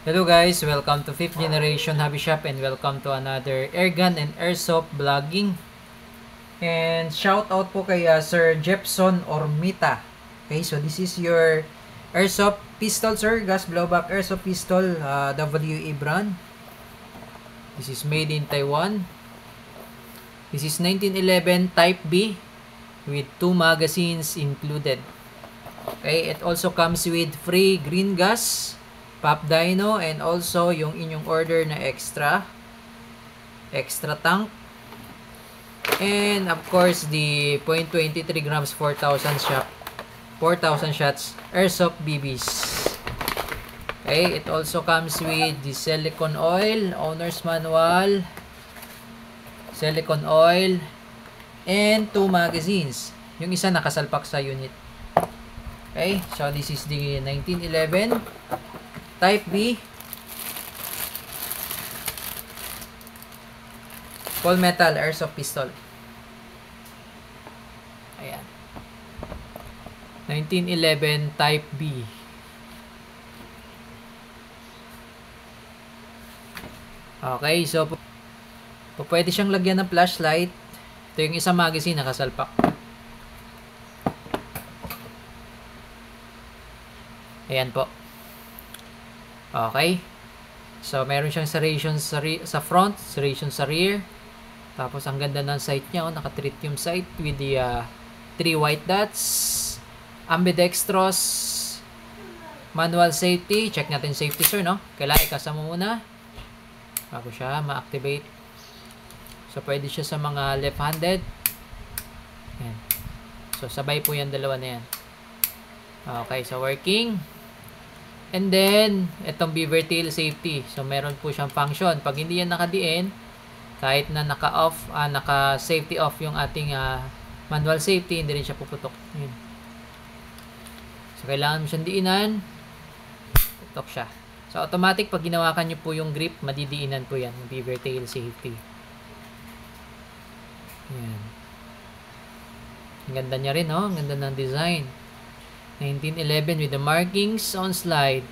Hello guys, welcome to 5th Generation Hobby Shop and welcome to another airgun and airsoft vlogging. And shout out po kay Sir Jepson Ormita. Okay, so this is your airsoft pistol, sir. Gas blowback airsoft pistol, WE brand. This is made in Taiwan. This is 1911 Type B with 2 magazines included. Okay, it also comes with free green gas, pop dyno, and also yung inyong order na extra tank, and of course the .23 grams 4,000 shots airsoft BBs. Okay, it also comes with the silicone oil, owner's manual, silicone oil, and 2 magazines. Yung isa nakasalpak sa unit. Okay, so this is the 1911 Type B full metal airsoft pistol. Ayan. 1911 Type B. Okay, so pwede siyang lagyan ng flashlight. Ito yung isang magazine nakasalpak. Ayan po. Okay. So, meron siyang serration sa front, serration sa rear. Tapos, ang ganda ng sight niya. Oh, naka-tritium sight with the 3 white dots. Ambidextrous. Manual safety. Check natin safety, sir, no? Kailangan ikasama muna bago siya ma-activate. So, pwede siya sa mga left-handed. Ayan. So, sabay po yan, dalawa na yan. Okay, so working. And then, itong beaver tail safety. So, meron po siyang function. Pag hindi yan nakadiin, kahit na naka-off, naka-safety off yung ating manual safety, hindi rin siya puputok. Yun. So, kailangan mo siyang diinan. Putok siya. So, automatic, pag ginawakan nyo po yung grip, madidiinan po yan. Yung beaver tail safety. Yan. Ang ganda niya rin, oh. Ang ganda ng design. 1911 with the markings on slide.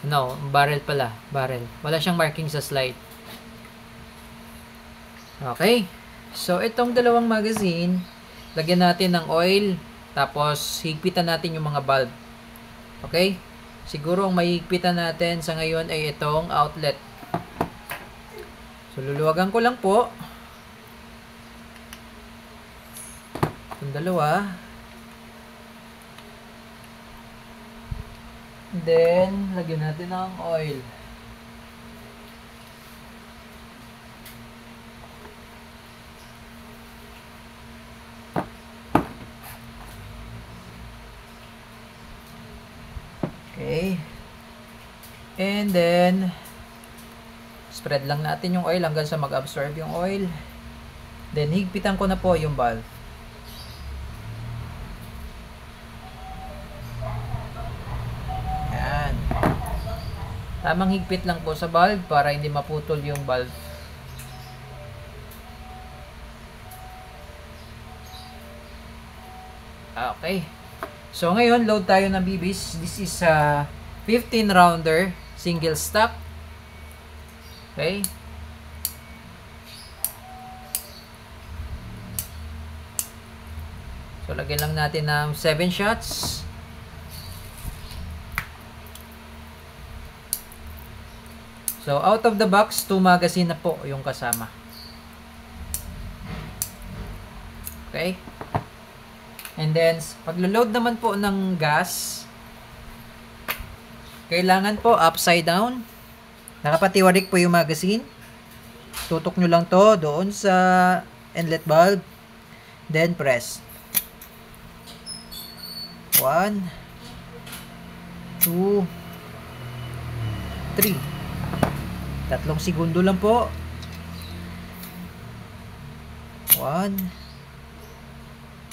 No, barrel pala. Barrel. Wala siyang marking sa slide. Okay. So, itong dalawang magazine, lagyan natin ng oil, tapos higpitan natin yung mga bulb. Okay? Siguro ang mahigpitan natin sa ngayon ay itong outlet. So, luluwagan ko lang po. Itong dalawa. Then, lagyan natin ng oil. Okay. And then, spread lang natin yung oil hanggang sa mag-absorb yung oil. Then, higpitan ko na po yung valve. Tamang higpit lang po sa valve para hindi maputol yung valve. Okay. So, ngayon, load tayo ng BBs. This is a 15 rounder single stock. Okay. So, lagyan lang natin ng 7 shots. So, out of the box, 2 magazine na po yung kasama. Okay? And then, pag-load naman po ng gas, kailangan po upside down. Nakapatiwarik po yung magazine. Tutok nyo lang to doon sa inlet valve. Then, press. 1, 2, 3. 3 segundo lang po. 1,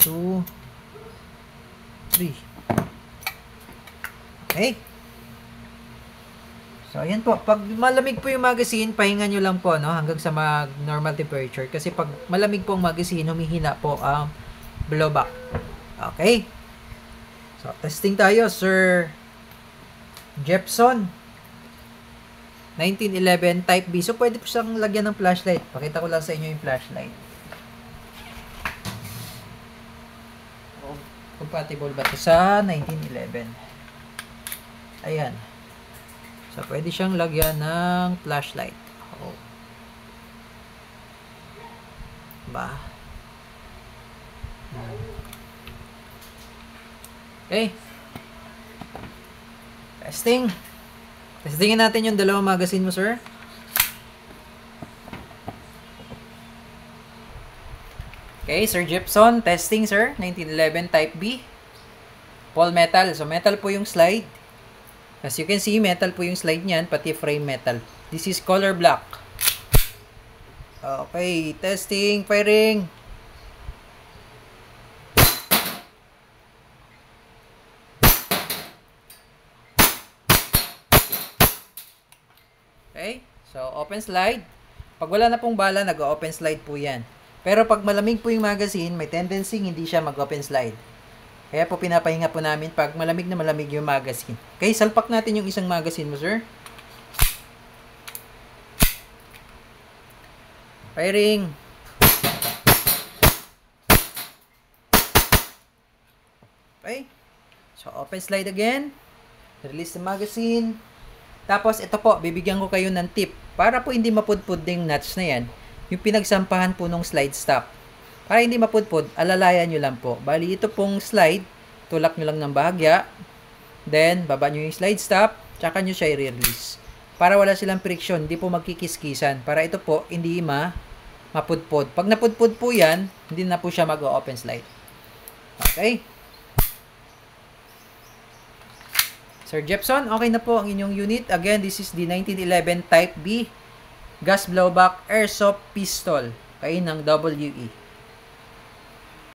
2, 3. Okay. So, ayan po. Pag malamig po yung magazine, pahinga nyo lang po, no? Hanggang sa normal temperature. Kasi pag malamig po ang magazine, humihina po ang blowback. Okay. So, testing tayo, Sir Jepson. 1911 Type B. So, pwede po siyang lagyan ng flashlight. Pakita ko lang sa inyo yung flashlight. Compatible ba ito sa 1911? Ayan. So, pwede siyang lagyan ng flashlight. Oh. Ba? Okay. Testing. Testingin natin yung dalawang magazine mo, sir. Okay, Sir Jepson. Testing, sir. 1911 Type B. All metal. So, metal po yung slide. As you can see, metal po yung slide niyan, pati frame metal. This is color black. Okay, testing, firing. Okay, so open slide. Pag wala na pong bala, nag-open slide po yan. Pero pag malamig po yung magazine, may tendency hindi siya mag-open slide. Kaya po pinapahinga po namin pag malamig na malamig yung magazine. Okay, salpak natin yung isang magazine mo, sir. Firing. Okay, so open slide again. Release the magazine. Tapos, ito po, bibigyan ko kayo ng tip. Para po hindi mapudpud yung nuts na yan, yung pinagsampahan po nung slide stop. Para hindi mapudpud, alalayan nyo lang po. Bali, ito pong slide, tulak nyo lang ng bahagya. Then, baba nyo yung slide stop, tsaka nyo siya i-release. Para wala silang friction, hindi po magkikiskisan. Para ito po, hindi mapudpud. Pag napudpud po yan, hindi na po siya mag-open slide. Okay? Sir Jepson, okay na po ang inyong unit. Again, this is the 1911 Type B gas blowback airsoft pistol. Okay, ng WE.